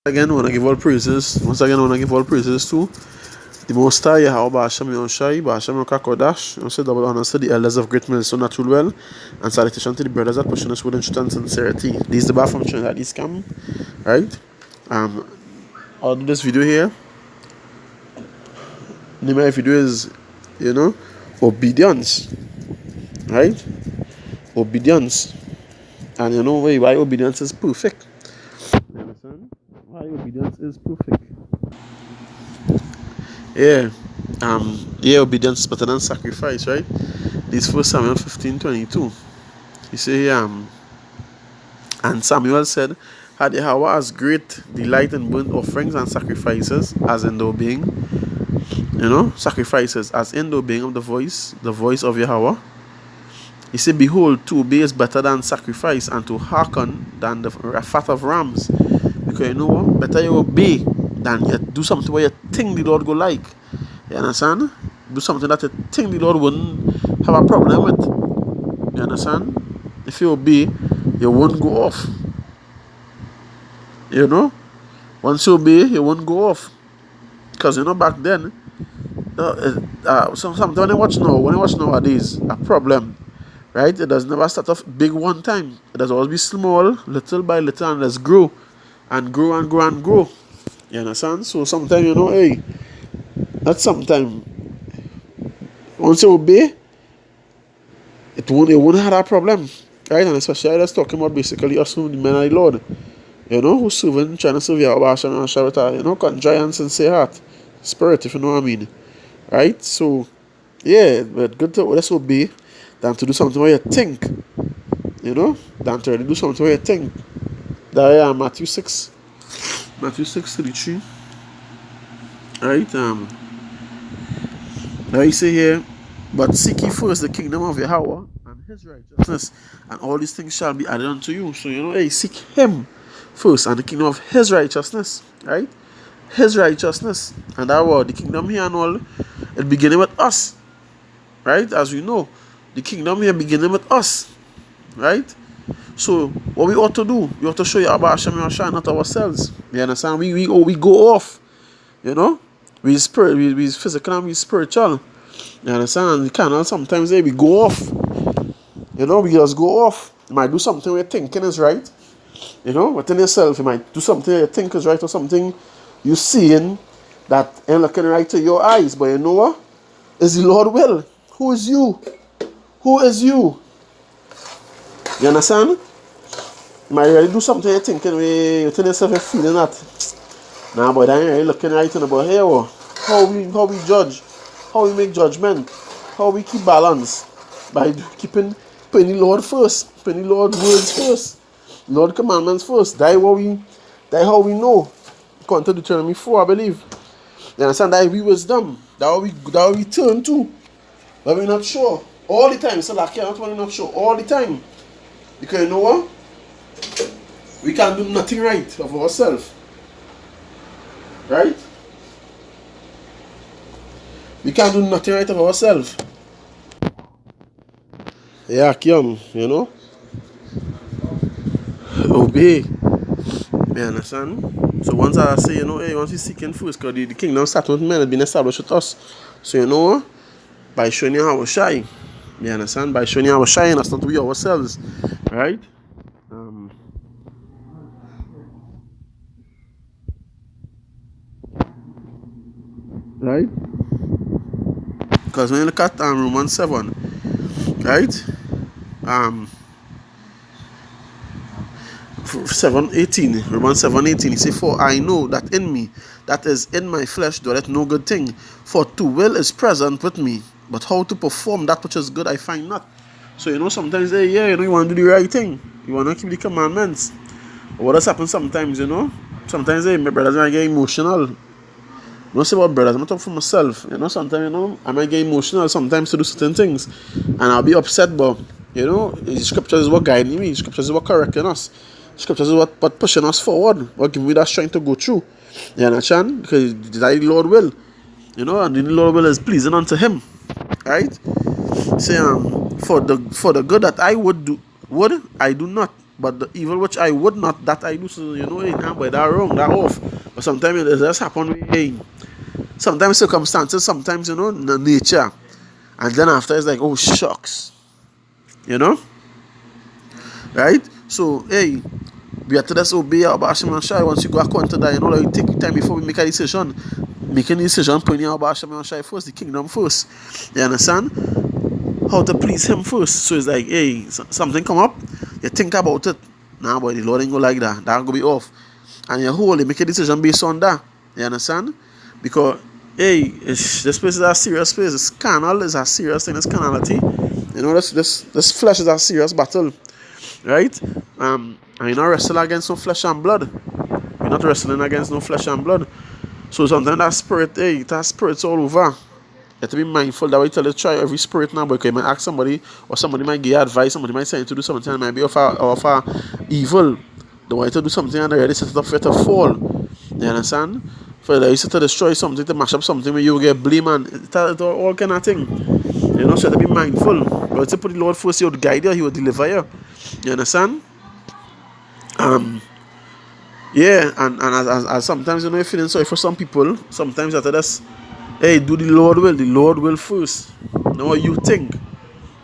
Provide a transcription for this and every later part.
Again, want to give all praises. Once again, want to give all praises to the Most High, Yahweh Hashem Yoshai, Hashem Yokakodash, and say double honors to the elders of Great Millstone Natural Well, and salutation to the brothers that pushing us with truth and sincerity. This is the bar from Trinidad East Camp, right? I'll do this video here. The name of my video is, obedience, right? Obedience, and you know why obedience is perfect. You understand? Why obedience is perfect. Yeah. Obedience is better than sacrifice, right? This 1 Samuel 15:22. You say, and Samuel said, had Yahweh as great delight in burnt offerings and sacrifices as in the obeying, sacrifices as in the obeying of the voice of Yahweh. He said, behold, to obey is better than sacrifice, and to hearken than the fat of rams. Because you know what? Better you obey than you do something where you think the Lord go like. You understand? Do something that you think the Lord wouldn't have a problem with. You understand? If you obey, you won't go off. Once you obey, you won't go off. Because back then, sometimes when I watch nowadays, a problem, right? It does never start off big one time. It does always be small, little by little, and let's grow. And grow and grow and grow. You understand? So sometimes, that's sometimes. Once you obey, it won't have that problem. Right? And especially I was talking about basically us who the men of the Lord. Who's serving, trying to serve Yahweh Hashem with a contrite and sincere heart. Spirit, if you know what I mean. Right? So, yeah, but good to let's obey than to do something where you think. Than to really do something where you think. That Matthew 6:33. Right? Now you say here, but seek ye first the kingdom of Yahweh and his righteousness, and all these things shall be added unto you. So seek him first and the kingdom of his righteousness, right? His righteousness. And that word, the kingdom here and all, it beginning with us. Right? As we know, the kingdom here beginning with us. Right? So what we ought to do, we ought to show Yahweh Hashem Yahshua, not ourselves. You understand? We go off. We physical and we spiritual. You understand? We cannot sometimes we go off. We just go off. You might do something where you're thinking is right. Within yourself, you might do something you think is right, or something you seeing that ain't looking right to your eyes. But you know what? Is the Lord will? Who is you? Who is you? You understand? You might really do something you're thinking where you tell yourself you're feeling that. Nah, but that ain't really looking right in about here. How we judge, how we make judgment, how we keep balance by putting the Lord first, putting the Lord words first, Lord commandments first. That how we know. According to Deuteronomy 4, I believe. You understand? That we wisdom. That how we turn to. But we're not sure all the time. So like you're not sure all the time. Because you know what? We can't do nothing right of ourselves. Right? We can't do nothing right of ourselves. Yeah, Kiam, obey. You understand? So once I say, once we seek him first, because the kingdom started with men, it's been established with us. So by showing you how we shine. You understand? By showing you how we shine, that's not we ourselves. Right? Right? Because when you look at Romans 7, right? 7:18, Romans 7:18, he say, for I know that in me, that is in my flesh, doeth no good thing. For to will is present with me, but how to perform that which is good I find not. So sometimes you want to do the right thing, you want to keep the commandments. But what does happen sometimes, sometimes my brothers might get emotional. Don't say about brothers, I'm not talking for myself. Sometimes I might get emotional sometimes to do certain things, and I'll be upset. But the scriptures is what guiding me. The scriptures is what correcting us. Scriptures is what pushing us forward, what giving me that strength to go through. You understand? Because the Lord will, and the Lord will is pleasing unto him. Right? Say, for the good that I would I do not. But the evil which I would not, that I do. So hey, nah, boy, that wrong, that off. But sometimes it just happen with hey, sometimes circumstances, sometimes the nature, and then after it's like, oh shucks, you know, right? So hey, we have to just obey our Basham and Shai. Once you go according to that, like you take time before we make a decision. Making a decision, putting our Basham and Shai first, the kingdom first. You understand? How to please him first. So it's like, hey, something come up, you think about it. Nah, boy, the Lord ain't go like that. That go be off. And you hold, you make a decision based on that. You understand? Because, hey, this place is a serious place. This carnal is a serious thing. This carnality. This flesh is a serious battle. Right? And you're not wrestling against no flesh and blood. You're not wrestling against no flesh and blood. So sometimes that spirit, hey, that spirit's all over. You have to be mindful that way. Tell you to try every spirit now, because you might ask somebody, or somebody might give you advice, somebody might say you to do something, and it might be of evil. They want you to do something and they're ready to set it up for you to fall. You understand? For they used to destroy something, to mash up something where you get blame and all kind of thing. So you have to be mindful. But to put the Lord first, He would guide you, He would deliver you. You understand? Yeah, and as sometimes you're feeling sorry for some people, sometimes after this, hey, do the Lord will first. Now what you think.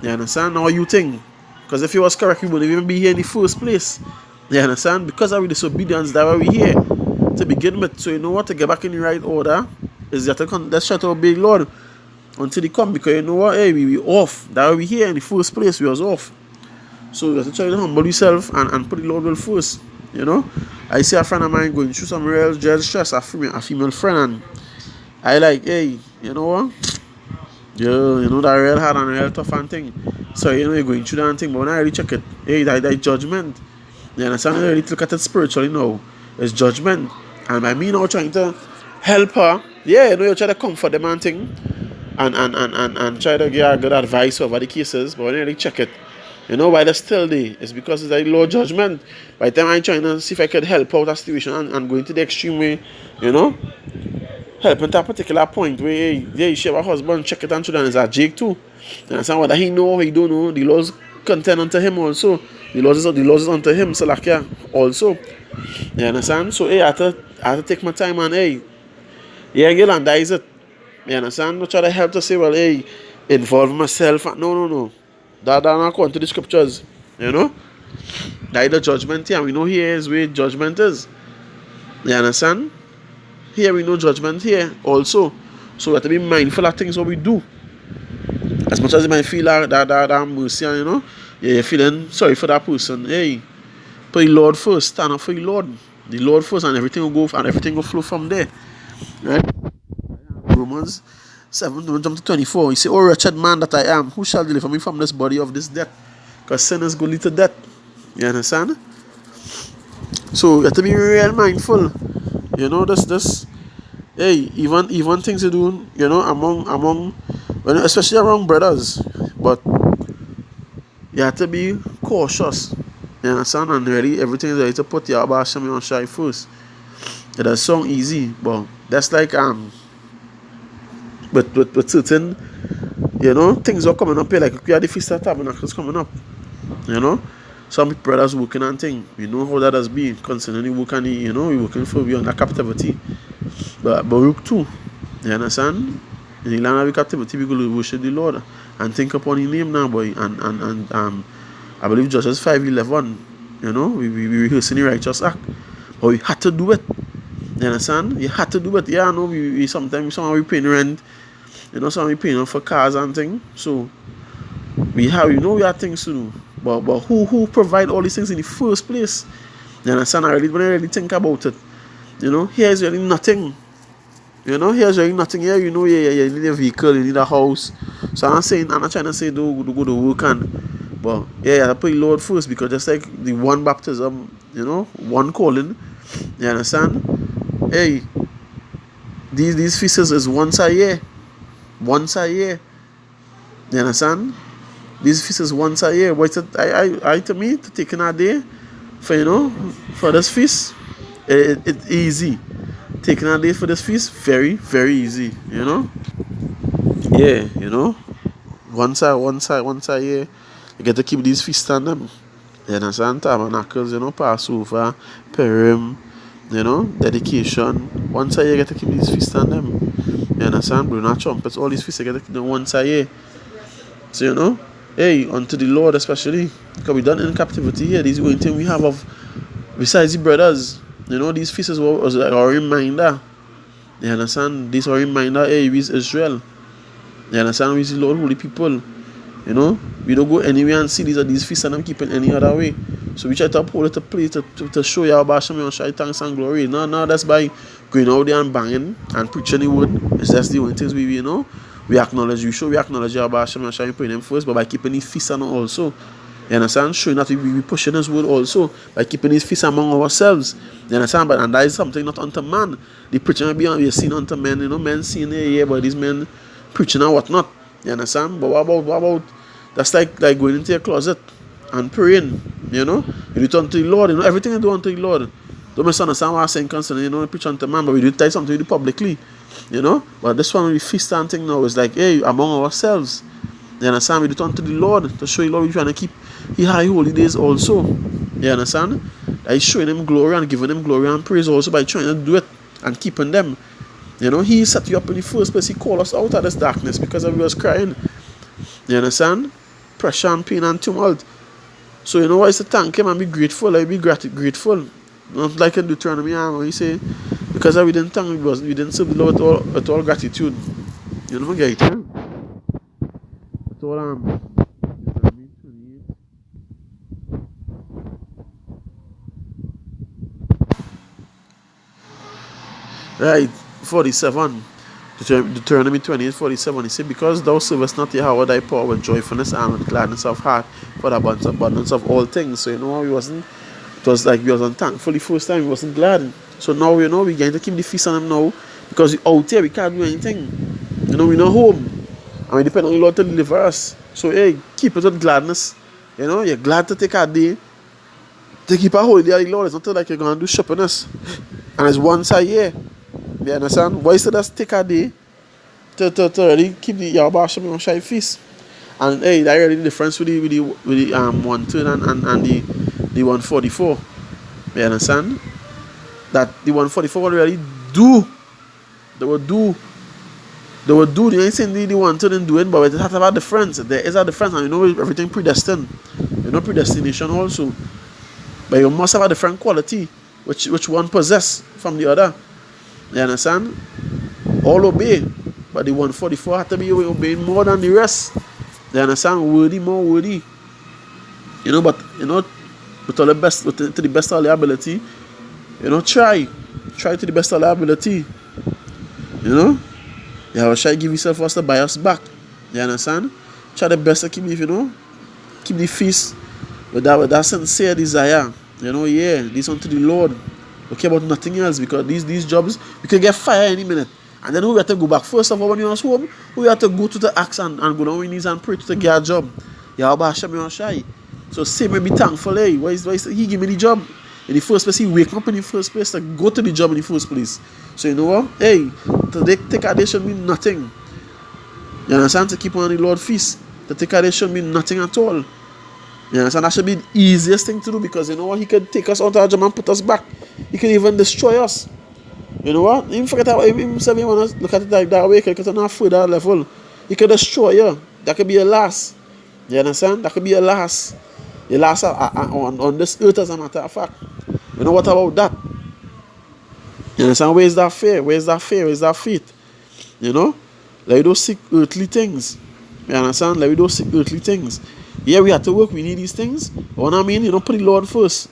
You understand? Now what you think. Because if you was correct, you wouldn't even be here in the first place. You understand? Because of our disobedience, that's why we're here. To begin with. So you know what? To get back in the right order, is that let's try to obey the Lord until He come. Because you know what? Hey, we off. That's why we're here in the first place. We was off. So you have to try to humble yourself and put the Lord will first. I see a friend of mine going through some real jail stress, a female friend, and I like, hey, you know what? That real hard and real tough and thing. So you're going through that thing, but when I really check it, hey, that judgment. You understand? I really look at it spiritually now. It's judgment. And by me now trying to help her, yeah, you try to comfort them and thing, and try to give her good advice over the cases, but when I really check it, why they're still there? It's because it's a low judgment. By the time I'm trying to see if I could help out that situation and going to the extreme way, helping to a particular point where, hey, she have a husband, check it and children is a Jake too. You understand? Whether he know or he don't know, the laws contend unto him also. The laws is unto him, so like, yeah, also. You understand? So, hey, I have to take my time and, hey, yeah, girl, and that is it. You understand? Not try to help to say, well, hey, involve myself. No. That not according to the scriptures. That is the judgment here. We know here is where judgment is. You understand? Here we know judgment here also. So we have to be mindful of things what we do. As much as you might feel that mercy, you're feeling sorry for that person. Hey, put the Lord first. Stand up for the Lord. The Lord first, and everything will go and everything will flow from there. Right? Romans 7, jump to 24. He said, "O wretched man that I am, who shall deliver me from this body of this death? Because sin is going to lead to death." You understand? So you have to be real mindful. This hey, even things you do, among especially around brothers. But you have to be cautious. You understand? And really everything is ready to put your Basham on Shai first. It does sound easy, but that's like with certain things are coming up here, like we had the Feast of Tabernacles coming up. Some brothers working on things. We know how that has been concerning the work and we're working for we under captivity. But work too. You understand? In the land of captivity, we go to worship the Lord and think upon His name now, boy. And I believe Judges 5:11. We rehearsing the righteous act, but we had to do it. You understand? You had to do it. Yeah, I know we sometimes we paying rent. Some we paying for cars and things. So we have things to do. But who provide all these things in the first place? You understand? When I really think about it, here is really nothing. Here's really nothing here. You need a vehicle, you need a house. So I'm not trying to say do go to work but yeah, you have to put the Lord first, because just like the one baptism, one calling. You understand? Hey, these feasts is once a year. Once a year. You understand? These feasts is once a year. But I to me to taking a day for this feast, it's easy. Taking a day for this feast, very, very easy. Yeah, once a year, you get to keep these feasts on them. You understand? Tabernacles, Passover, Purim, dedication. Once a year, you get to keep these feasts on them. You understand? Blowing out trumpets, all these feasts, you get to keep them once a year. So, hey, unto the Lord especially, because we done in captivity here, these going things we have of, besides the brothers, these feasts was like a reminder. You understand? This is a reminder, hey, we is Israel. You understand? We is the Lord holy people. We don't go anywhere and see these feasts and them keeping any other way. So we try to uphold it to play to show Yahweh Hashem Yahushai thanks and glory. No, that's by going out there and banging and preaching the word. It's just the only things we acknowledge. We acknowledge Yahweh Hashem Yahushai and praying them first, but by keeping these feasts and also. You understand? Showing that we pushing his word also by keeping these feasts among ourselves. You understand? And that is something not unto man. The preaching will be seen unto men. Men seeing here, but these men preaching and whatnot. You understand? But what about that's like going into your closet and praying, you do it unto the Lord, everything you do unto the Lord. Don't misunderstand what I'm saying constantly, preach unto man, but we do tell something we do publicly, But this one we feast and thing now is like, hey, among ourselves. You understand? We do it unto the Lord to show you Lord we're trying to keep His high holy days also. You understand? That is showing Him glory and giving Him glory and praise also by trying to do it and keeping them. He set you up in the first place. He called us out of this darkness because we was crying. You understand? Pressure and pain and tumult. So what is to thank Him and be grateful. Be grateful. Not like in Deuteronomy, he say, because we didn't thank Him, we didn't serve the Lord with all gratitude. Get it, With all Deuteronomy 28. Right, 47. Deuteronomy 28:47, he said, because thou servest not Yahweh thy power with joyfulness and with gladness of heart for the abundance of all things. So it was like we wasn't thankful the first time, we wasn't glad. So now we're going to keep the feast on them now, because out here we can't do anything. We're not home and we depend on the Lord to deliver us. So hey, keep it with gladness. You're glad to take a day to keep a holy day of the Lord. It's not like you're going to do shoppiness and it's once a year. You understand? Why should us take a day to really keep the Yahweh Hashem Yahushai feast? And hey, that really the difference with the 110 and the 144. You understand? That the 144 will really do. They will do. They ain't saying the 110 and doing, but it has to have a difference. There is a difference, and everything predestined. Predestination also. But you must have a different quality, which one possess from the other. You understand? All obey, but the 144 have to be obeying more than the rest. You understand? More worthy. But with all the best, to the best of their ability, try to the best of their ability. Try give yourself first to buy us back. You understand? Try the best to keep keep the feast with that sincere desire. This unto the Lord. Okay, about nothing else, because these jobs we can get fired any minute, and then we have to go back. First of all, when you're home, we have to go to the axe and go down on our knees and pray to get a job. Yahweh Hashem Yahushai. So say maybe thankful, hey, why is He give me the job in the first place? He wake up in the first place to go to the job in the first place. So you know what? Hey, to take a day should mean nothing. You understand? To keep on the Lord feast, to take a day should mean nothing at all. You understand? That should be the easiest thing to do, because you know what? He could take us out of our job and put us back. He could even destroy us. You know what? Even forget that. Even if you want to look at it like that way, because on a further level, he could destroy you. That could be a loss. You understand? That could be a loss. A loss on this earth, as a matter of fact. You know what about that? You understand? Where's that fear? Where's that fear? Where's that faith? Like we don't seek earthly things. You understand? Like we don't seek earthly things. Yeah, we have to work. We need these things. But what I mean, put the Lord first.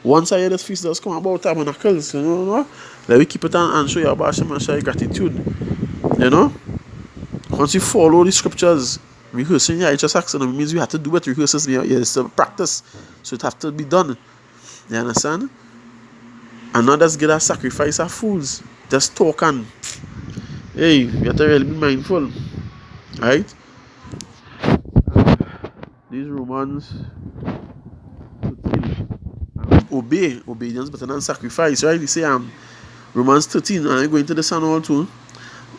Once I hear this feast does come about tabernacles, let me keep it on and show you about Hashem and show you gratitude. Once you follow the scriptures, rehearsing, it's just action. It means we have to do it. Rehearsals, it's a practice. So it has to be done. You understand? And not just get a sacrifice of fools. Just talk and hey, we have to really be mindful. Right? These Romans obedience better than sacrifice, right? You say Romans 13, and I'm going to the Son all too.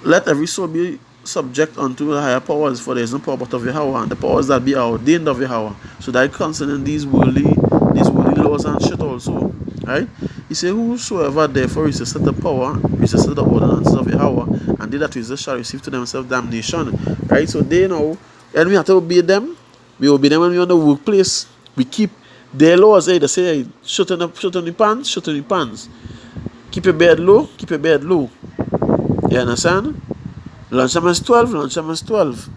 Let every soul be subject unto the higher powers, for there is no power but of Yahweh, and the powers that be are ordained of Yahweh. So that concerning these worldly laws and shit also. Right? He said, whosoever therefore resisteth the power, resisteth the ordinances of Yahweh, and they that resist shall receive to themselves damnation. Right? So they know, and we have to obey them. We obey them when we're on the workplace. We keep their laws. Hey, they say, hey, shut on the pants, shut on the pants. Keep your bed low, keep your bed low. You understand? Lunchtime is 12, lunchtime is 12.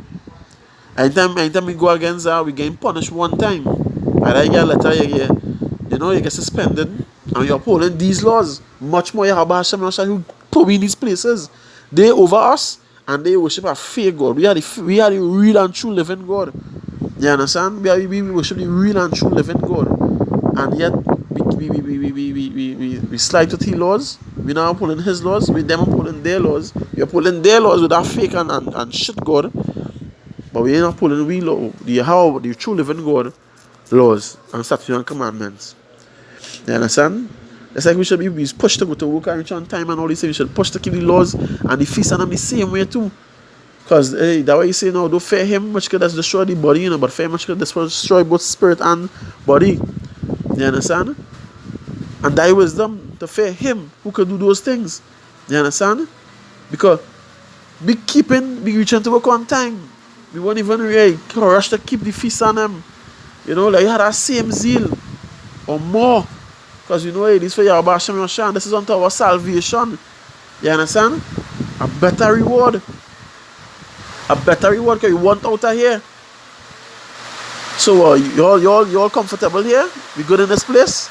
Anytime we go against that, we get punished one time. And I get a letter, you get suspended, and you're upholding these laws. Much more Yahweh Hashem who put me in these places. They over us, and they worship a fake God. We are the real and true living God. You understand? We worship the real and true living God. And yet, we slide to the laws. We now upholding his laws. We them upholding their laws. We upholding their laws with that fake and shit God. But we ain't upholding we law, the true living God laws and statutes and commandments. You understand? It's like we should be pushed to go to work and reach on time and all this. We should push to keep the laws and the feast and them the same way too. Because that way you say no, don't fear him much because that's destroy the body, but fear much because destroy both spirit and body. You understand? And thy wisdom to fear him who can do those things. You understand? Because be reaching to work on time. We won't even rush to keep the feast on them. You know, like you had that same zeal or more. Because you know, this is for Yahweh Hashem Yoshan. This is unto our salvation. You understand? A better reward. A better reward because you want out of here. So you all comfortable here? We good in this place?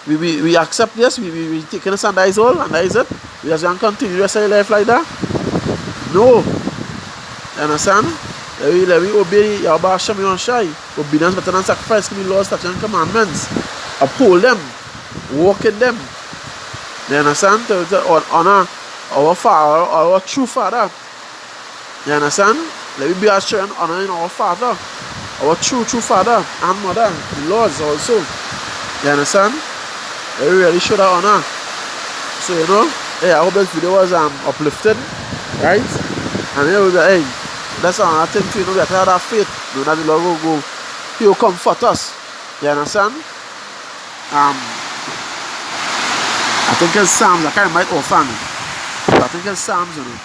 We accept this? We taking this and that is all? And that is it? We just want to continue the rest of your life like that? No. You understand? Let me obey Yahweh Hashem Yoshan. Obedience better than sacrifice. Give me laws, statutes, and commandments. Uphold them. Walk in them. You understand? To honor our Father, our true Father. You understand? Let me be our children honoring our Father, our true Father and Mother, the laws also. You understand? Let me really show that honor. So you know, hey, I hope this video was uplifted, right? And you know, hey, that's another thing too. You know, we have to have that faith. You know that the Lord will go, He will comfort us. You understand? I think it's Psalms. I can't remember it offhand. I think it's Psalms, you know,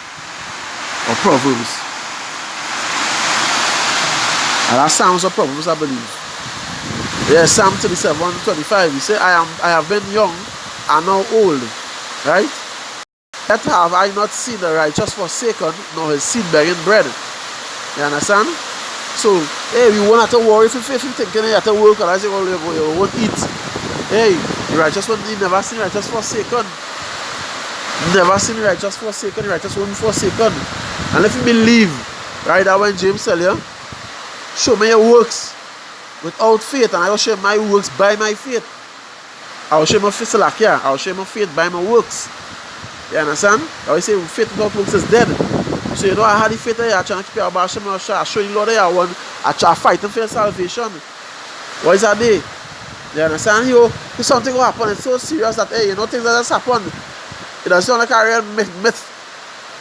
or Proverbs. And that's Psalms or Proverbs, I believe. Yeah, Psalm 37:25. He said, I have been young and now old, right? Yet have I not seen the righteous forsaken, nor his seed begging bread. You understand? So, hey, we won't have to worry if you thinking you have to work, and I say, well, you won't eat. Hey, the righteous one, you never seen righteous forsaken. Never seen righteous forsaken, righteous one forsaken. And if you believe, right, that when James tell you, show me your works without faith, and I will show my works by my faith. I will show my faith like yeah, I will show my faith by my works. You understand? I will say faith without works is dead. So you know I had the faith there, I try to keep your bash, I show you Lord there, I try fighting for your salvation. What is that day? You understand? If something will happen, it's so serious that hey, you know things that just happen. It doesn't sound like a real myth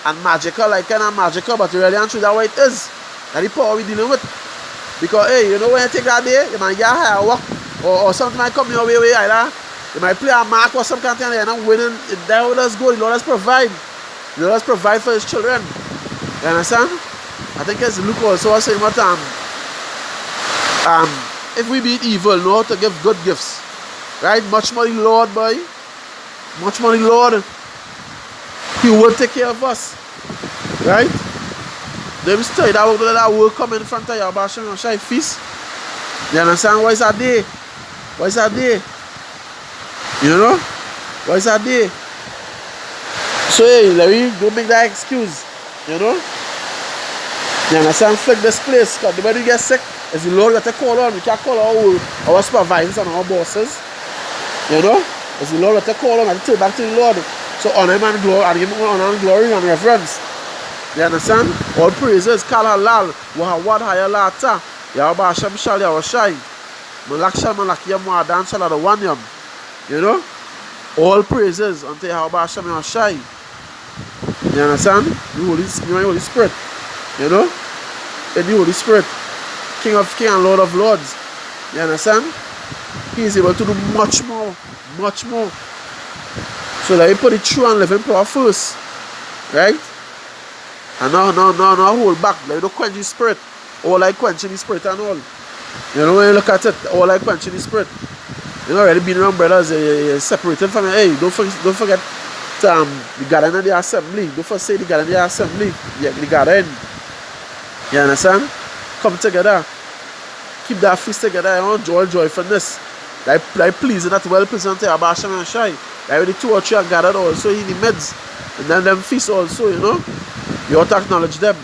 and magical, like kind of magical, but really and true that way it is. That's the power we're dealing with. Because hey, you know when you take that day, you might get higher work or something might come your way either. You might play a mark or some kind of thing and you're not winning. That will just go, the Lord has provide. The Lord has provide for his children. You understand? I think it's Luke also was saying what if we be evil, know how to give good gifts. Right? Much money, Lord, boy. Much money, Lord. He will take care of us. Right? Let me tell you that will come in front of your Hashem and Shai feast. You understand? What is that day? What is that day? You know? What is that day? So hey, let me go make that excuse. You know? You understand? Flick this place. Because the way you get sick, is the Lord that to call on. We can't call our supervisors and our bosses. You know? It's the Lord that to call on and turn back to the Lord. So honor him and glory and give him honor and glory and reverence. You understand? All praises, Kal Halal, Wahawad Hayalata, Yahweh Hashem Shal Yahushai, Malak Shal Malakia Muadan Shal Adawanyam. You know? All praises unto Yahweh Hashem Yahushai. You understand? The Holy Spirit. You know? In the Holy Spirit. King of Kings and Lord of Lords. You understand? he is able to do much more. Much more. So that he put it through and live in power first. Right? And now hold back. Like don't quench his spirit. All like quenching his spirit and all. You know when you look at it, all like quenching his spirit. You know already being around brothers, you're separated from it. Hey, don't forget the gathering of the assembly. Don't forsake the gathering of the assembly. Yeah, the gathering. You understand? Come together. Keep that feast together. You know, joyfulness. Like pleasing that well pleasing to Abba Hashem and Shai. Like when the 2 or 3 are gathered also in the midst. And then them feast also, you know. You ought to acknowledge them.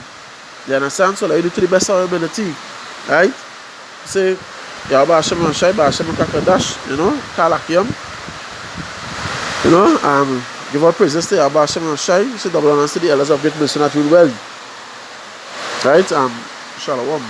You understand? So like you do to the best of our ability. Right? Say, Abba Hashem and Shai, Abba Hashem and Kakadash, you know, Kalakiam. You know, give our praises to Abba Hashem and Shai. Say double honors to the elders of great mission that will well. Right? Shalom.